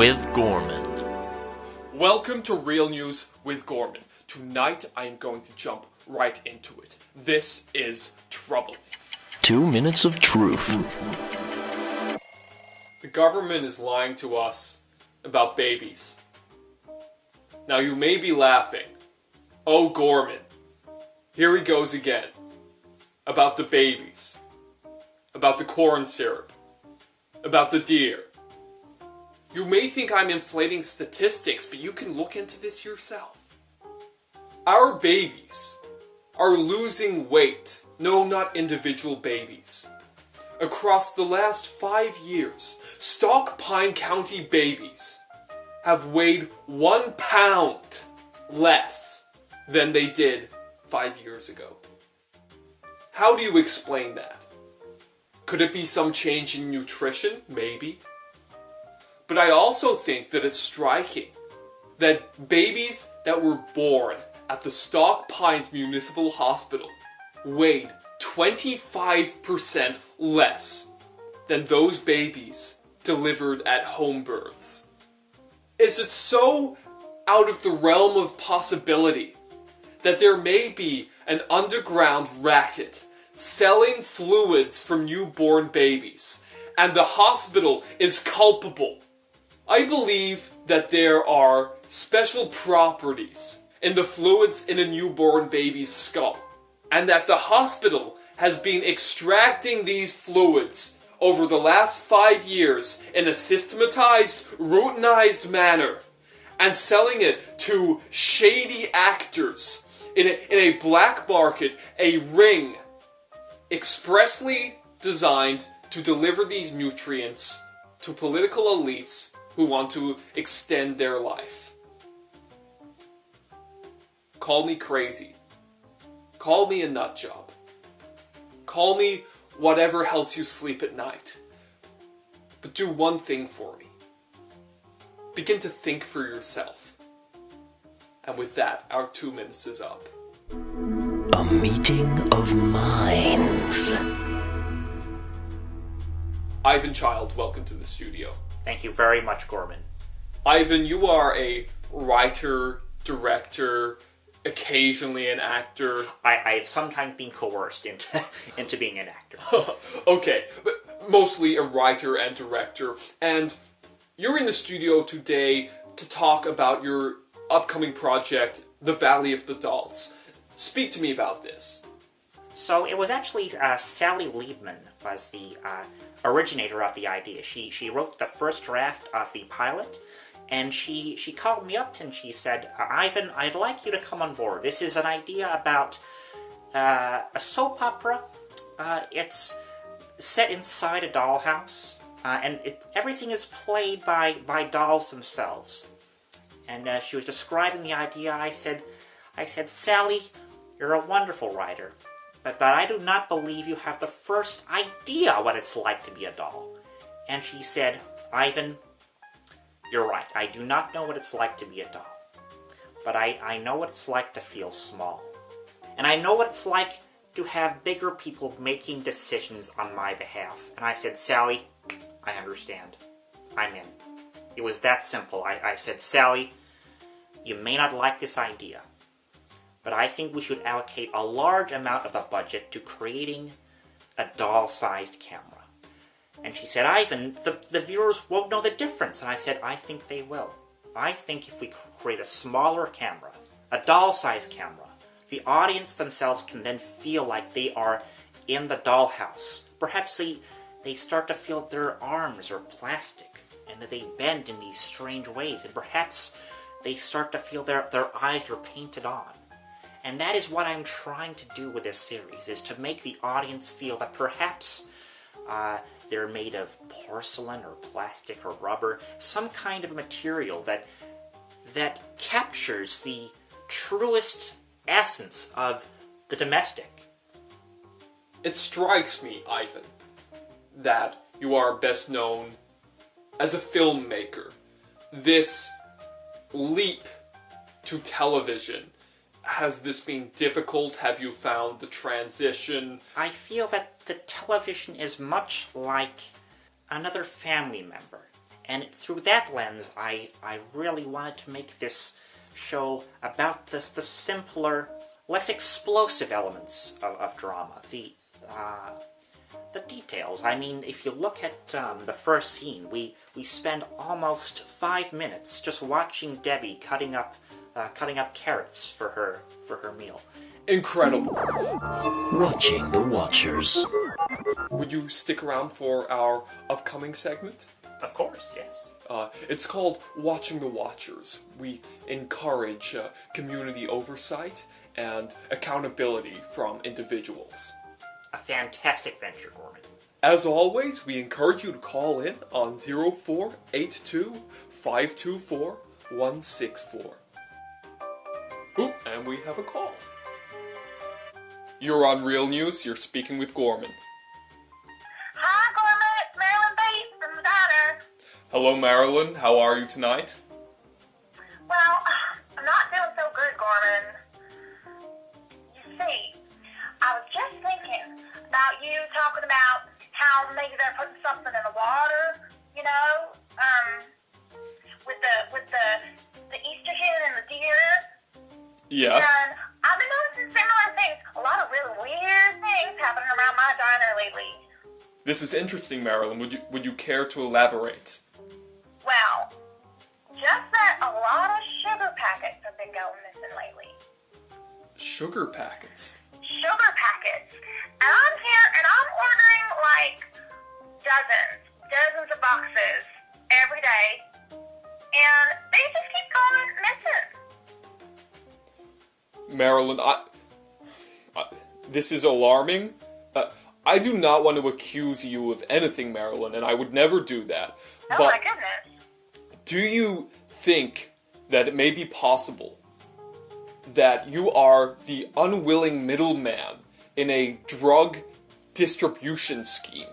with Gorman. Welcome to Real News with Gorman. Tonight I am going to jump right into it. This is trouble. 2 minutes of truth. The government is lying to us about babies. Now you may be laughing. Oh, Gorman. Here he goes again. About the babies. About the corn syrup. About the deer. You may think I'm inflating statistics, but you can look into this yourself. Our babies are losing weight. No, not individual babies. Across the last 5 years, Stawk Pine County babies have weighed 1 pound less than they did 5 years ago. How do you explain that? Could it be some change in nutrition? Maybe. But I also think that it's striking that babies that were born at the Stawk Pines Municipal Hospital weighed 25% less than those babies delivered at home births. Is it so out of the realm of possibility that there may be an underground racket selling fluids from newborn babies, and the hospital is culpable? I believe that there are special properties in the fluids in a newborn baby's skull, and that the hospital has been extracting these fluids over the last 5 years in a systematized, routinized manner, and selling it to shady actors in a black market, a ring expressly designed to deliver these nutrients to political elites who want to extend their life. Call me crazy. Call me a nut job. Call me whatever helps you sleep at night. But do one thing for me. Begin to think for yourself. And with that, our 2 minutes is up. A meeting of minds. Ivan Chyld, welcome to the studio. Thank you very much, Gorman. Ivan, you are a writer, director, occasionally an actor. I've sometimes been coerced into being an actor. Okay, but mostly a writer and director. And you're in the studio today to talk about your upcoming project, The Valley of the Dolls. Speak to me about this. So it was actually Sally Liebman was the originator of the idea. She wrote the first draft of the pilot, and she called me up and she said, Ivan, I'd like you to come on board. This is an idea about a soap opera. It's set inside a dollhouse, and everything is played by dolls themselves. And she was describing the idea. I said, Sally, you're a wonderful writer, but I do not believe you have the first idea what it's like to be a doll. And she said, Ivan, you're right. I do not know what it's like to be a doll. But I know what it's like to feel small. And I know what it's like to have bigger people making decisions on my behalf. And I said, Sally, I understand. I'm in. It was that simple. I said, Sally, you may not like this idea, but I think we should allocate a large amount of the budget to creating a doll-sized camera. And she said, Ivan, the viewers won't know the difference. And I said, I think they will. I think if we create a smaller camera, a doll-sized camera, the audience themselves can then feel like they are in the dollhouse. Perhaps they start to feel their arms are plastic, and that they bend in these strange ways, and perhaps they start to feel their eyes are painted on. And that is what I'm trying to do with this series, is to make the audience feel that perhaps they're made of porcelain or plastic or rubber, some kind of material that captures the truest essence of the domestic. It strikes me, Ivan, that you are best known as a filmmaker. This leap to television, has this been difficult? Have you found the transition? I feel that the television is much like another family member. And through that lens, I really wanted to make this show about the simpler, less explosive elements of drama. The details. I mean, if you look at the first scene, we spend almost 5 minutes just watching Debbie cutting up carrots for her meal. Incredible. Watching the Watchers. Would you stick around for our upcoming segment? Of course, yes. It's called Watching the Watchers. We encourage community oversight and accountability from individuals. A fantastic venture, Gorman. As always, we encourage you to call in on 0482-524-164. Ooh, and we have a call. You're on Real News, you're speaking with Gorman. Hi, Gorman, it's Marilyn Bates from the diner. Hello, Marilyn. How are you tonight? Well, I'm not feeling so good, Gorman. You see, I was just thinking about you talking about how maybe they're putting something in the water, you know, with the Easter hen and the deer. Yes. And I've been noticing similar things. A lot of really weird things happening around my diner lately. This is interesting, Marilyn. Would you care to elaborate? Well, just that a lot of sugar packets have been going missing lately. Sugar packets? Sugar packets. And I'm here and I'm ordering like dozens of boxes every day. And they just keep going missing. Marilyn, this is alarming. I do not want to accuse you of anything, Marilyn, and I would never do that. Oh but my goodness. do you think that it may be possible that you are the unwilling middleman in a drug distribution scheme?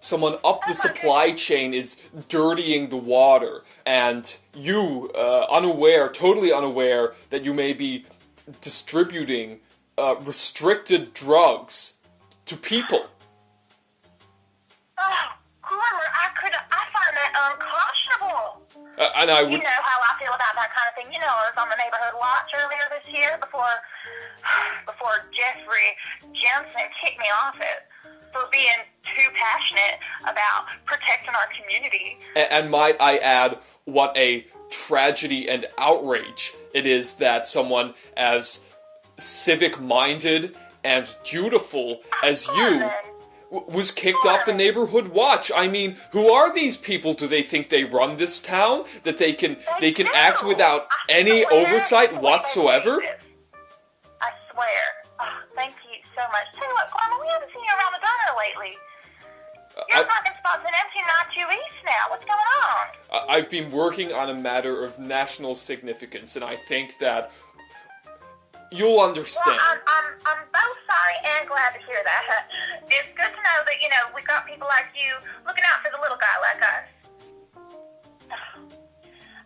Someone up the supply chain is dirtying the water, and you, totally unaware that you may be distributing restricted drugs to people. Oh, Gorman, I find that unconscionable. And I would... You know how I feel about that kind of thing. You know, I was on the neighborhood watch earlier this year before Jeffrey Jensen kicked me off it for being too passionate about protecting our community. And might I add, what a tragedy and outrage it is that someone as civic-minded and dutiful as you was kicked off the neighborhood watch. I mean, who are these people? Do they think they run this town? That they can act without any oversight whatsoever? I swear. Oh, thank you so much. Tell you what, Gorman, we haven't seen you around the diner lately. Your parking spot's been empty, not 2 weeks now. What's going on? I've been working on a matter of national significance, and I think that you'll understand. Well, I'm both sorry and glad to hear that. It's good to know that, you know, we got people like you looking out for the little guy like us.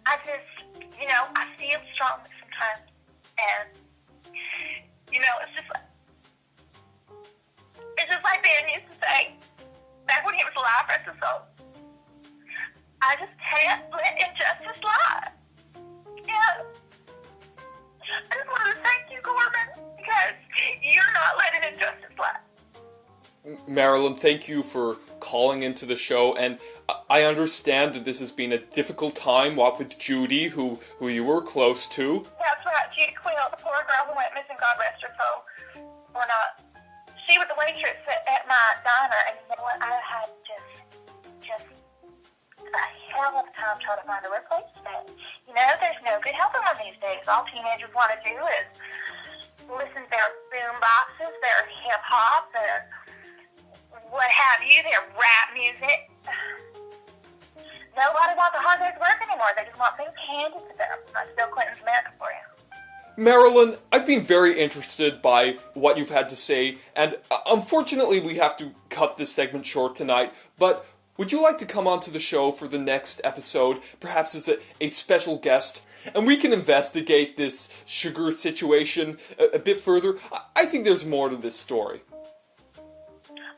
I just, you know, I feel strongly sometimes, and, you know, it's just like Ben used to say, back when he was alive, rest his soul. I just can't let injustice lie. Yeah. I just wanted to thank you, Gorman, because you're not letting injustice lie. Marilyn, thank you for calling into the show, and I understand that this has been a difficult time, what with Judy, who you were close to. That's right, Judy Quill, the poor girl who went missing, God rest her soul. Or not. She was the waitress at my diner, and you know what? I had just a hell of a time trying to find a replacement. You know, there's no good help around these days. All teenagers want to do is listen to their boom boxes, their hip hop, their what have you, their rap music. Nobody wants a hard day's work anymore. They just want things handed to them. That's Bill Clinton's America for you. Marilyn, I've been very interested by what you've had to say, and unfortunately we have to cut this segment short tonight, but would you like to come onto the show for the next episode, perhaps as a special guest, and we can investigate this sugar situation a bit further? I think there's more to this story.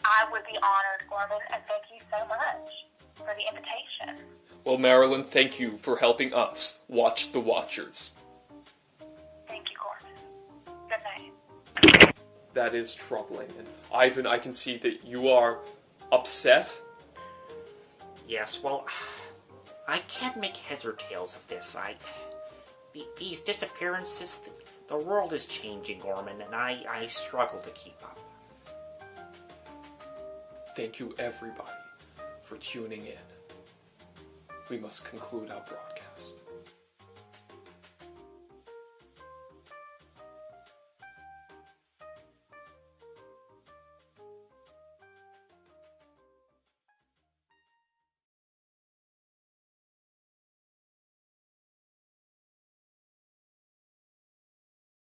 I would be honored, Gorman, and thank you so much. for the invitation. Well, Marilyn, thank you for helping us watch the Watchers. Thank you, Gorman. Good night. That is troubling. And Ivan, I can see that you are upset. Yes, well, I can't make heads or tails of this. These disappearances, the world is changing, Gorman, and I struggle to keep up. Thank you, everybody, for tuning in. We must conclude our broadcast.